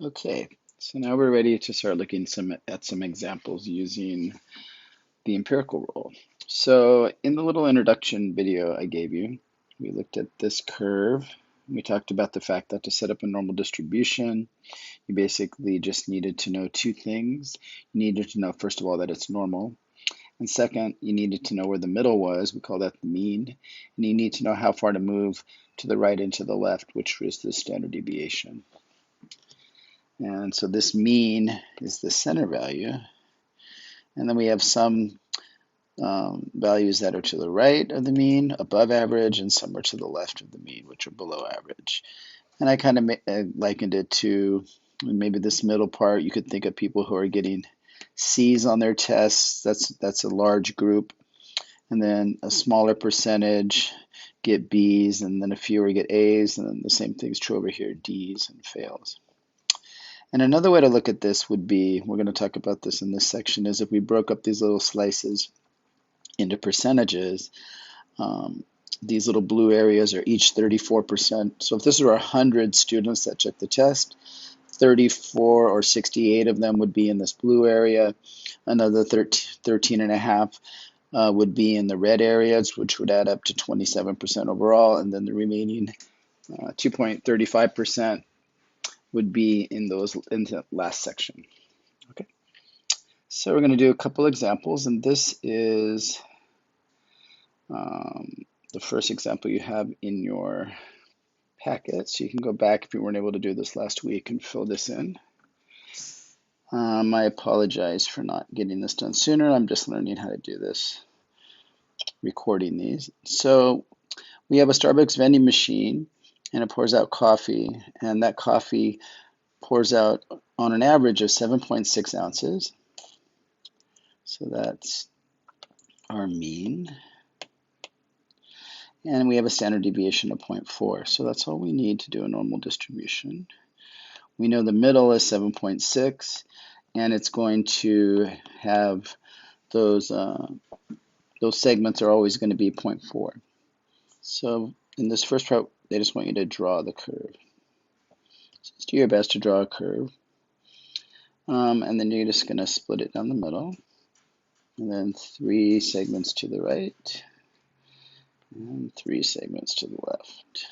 Okay, so now we're ready to start looking at some examples using the empirical rule. So in the little introduction video I gave you, we looked at this curve. We talked about the fact that to set up a normal distribution, you basically just needed to know two things. You needed to know, first of all, that it's normal. And second, you needed to know where the middle was. We call that the mean. And you need to know how far to move to the right and to the left, which is the standard deviation. And so this mean is the center value. And then we have some values that are to the right of the mean, above average, and some are to the left of the mean, which are below average. And I kind of likened it to maybe this middle part. You could think of people who are getting C's on their tests. That's a large group. And then a smaller percentage get B's, and then a fewer get A's, and then the same thing's true over here, D's and fails. And another way to look at this would be, we're going to talk about this in this section, is if we broke up these little slices into percentages, these little blue areas are each 34%. So if this were 100 students that took the test, 34 or 68 of them would be in this blue area. Another 13 and a half would be in the red areas, which would add up to 27% overall. And then the remaining 2.35% would be in the last section. Okay, so we're going to do a couple examples, and this is the first example you have in your packet. So you can go back if you weren't able to do this last week and fill this in. I apologize for not getting this done sooner. I'm just learning how to do this, recording these. So we have a Starbucks vending machine, and it pours out coffee, and that coffee pours out on an average of 7.6 ounces. So that's our mean. And we have a standard deviation of 0.4. So that's all we need to do a normal distribution. We know the middle is 7.6, and it's going to have those segments are always going to be 0.4. So in this first part, they just want you to draw the curve. So just do your best to draw a curve. And then you're just going to split it down the middle. And then 3 segments to the right, and 3 segments to the left.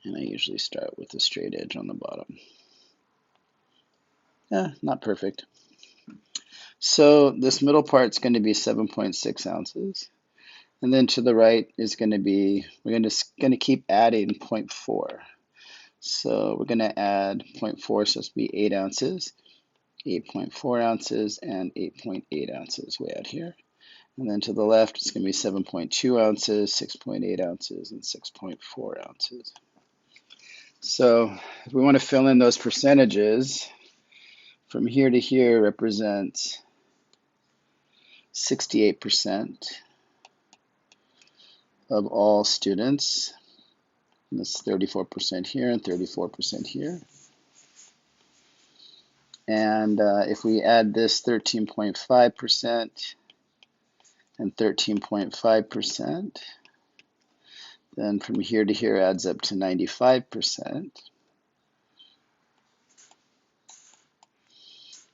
And I usually start with a straight edge on the bottom. Not perfect. So this middle part is going to be 7.6 ounces. And then to the right is going to be, we're going to keep adding 0.4. So we're going to add 0.4, so it's be 8 ounces, 8.4 ounces, and 8.8 ounces way out here. And then to the left, it's going to be 7.2 ounces, 6.8 ounces, and 6.4 ounces. So if we want to fill in those percentages, from here to here represents 68% of all students. And that's 34% here and 34% here. And if we add this 13.5% and 13.5%, then from here to here adds up to 95%.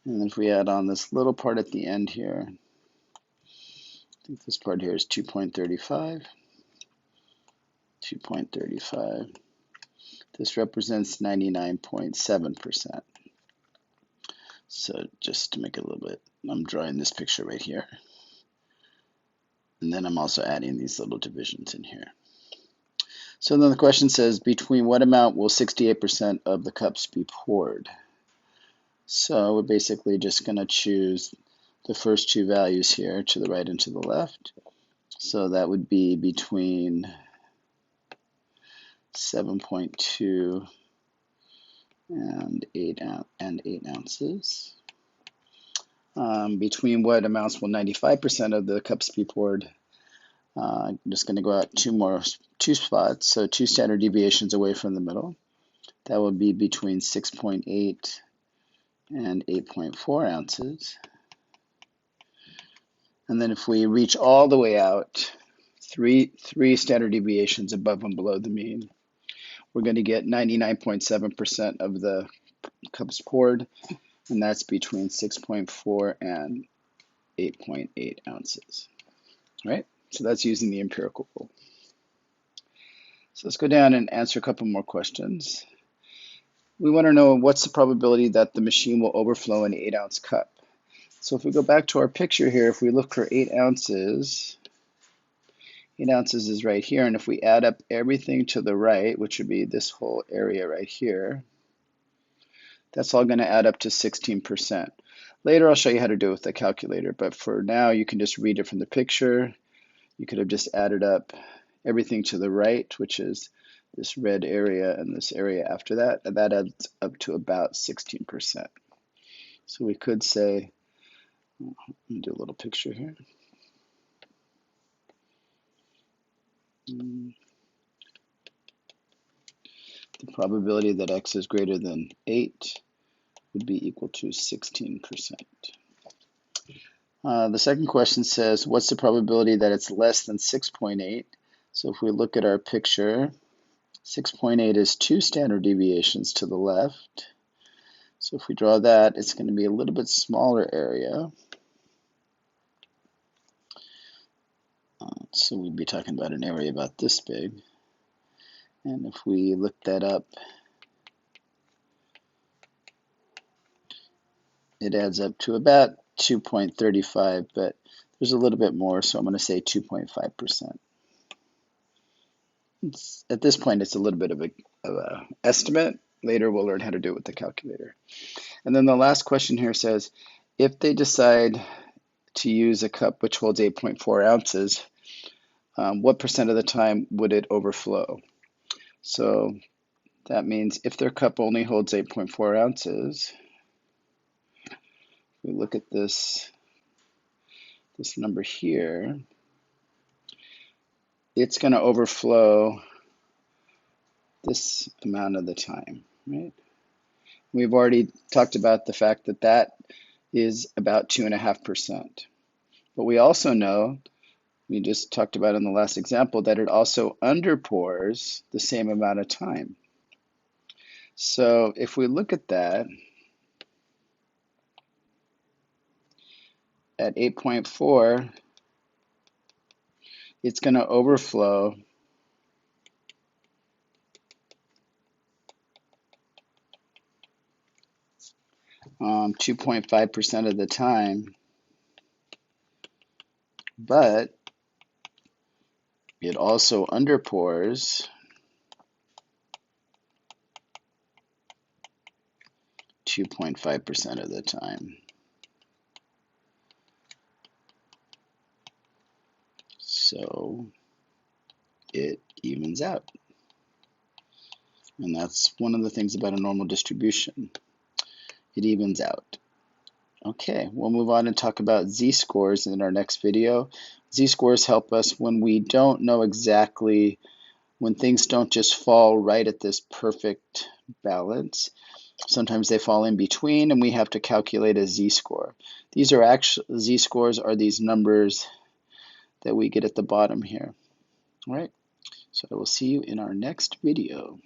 And if we add on this little part at the end here, I think this part here is 2.35. 2.35. This represents 99.7%. So just to make it a little bit, I'm drawing this picture right here. And then I'm also adding these little divisions in here. So then the question says, between what amount will 68% of the cups be poured? So we're basically just going to choose the first two values here, to the right and to the left. So that would be between 7.2 and 8 ounces. Between what amounts will 95% of the cups be poured? I'm just going to go out two spots, so 2 standard deviations away from the middle. That would be between 6.8 and 8.4 ounces. And then if we reach all the way out, three standard deviations above and below the mean, we're going to get 99.7% of the cups poured, and that's between 6.4 and 8.8 ounces, right? So that's using the empirical rule. So let's go down and answer a couple more questions. We want to know what's the probability that the machine will overflow an 8-ounce cup. So if we go back to our picture here, if we look for 8 ounces, 8 ounces is right here, and if we add up everything to the right, which would be this whole area right here, that's all going to add up to 16%. Later I'll show you how to do it with the calculator, but for now you can just read it from the picture. You could have just added up everything to the right, which is this red area and this area after that, and that adds up to about 16%. So we could say, let me do a little picture here. The probability that x is greater than 8 would be equal to 16%. The second question says, what's the probability that it's less than 6.8? So if we look at our picture, 6.8 is 2 standard deviations to the left. So if we draw that, it's going to be a little bit smaller area. So we'd be talking about an area about this big. And if we look that up, it adds up to about 2.35, but there's a little bit more, so I'm going to say 2.5%. At this point, it's a little bit of a estimate. Later, we'll learn how to do it with the calculator. And then the last question here says, if they decide to use a cup which holds 8.4 ounces, what percent of the time would it overflow? So that means if their cup only holds 8.4 ounces, we look at this number here, it's going to overflow this amount of the time, right? We've already talked about the fact that that is about 2.5%. But we also know, we just talked about in the last example, that it also underpours the same amount of time. So if we look at that, at 8.4, it's going to overflow 2.5% of the time, but it also underpours 2.5% of the time. So it evens out. And that's one of the things about a normal distribution. It evens out. Okay, we'll move on and talk about z-scores in our next video. Z-scores help us when we don't know exactly, when things don't just fall right at this perfect balance. Sometimes they fall in between and we have to calculate a z-score. These are actually, z-scores are these numbers that we get at the bottom here. All right, so I will see you in our next video.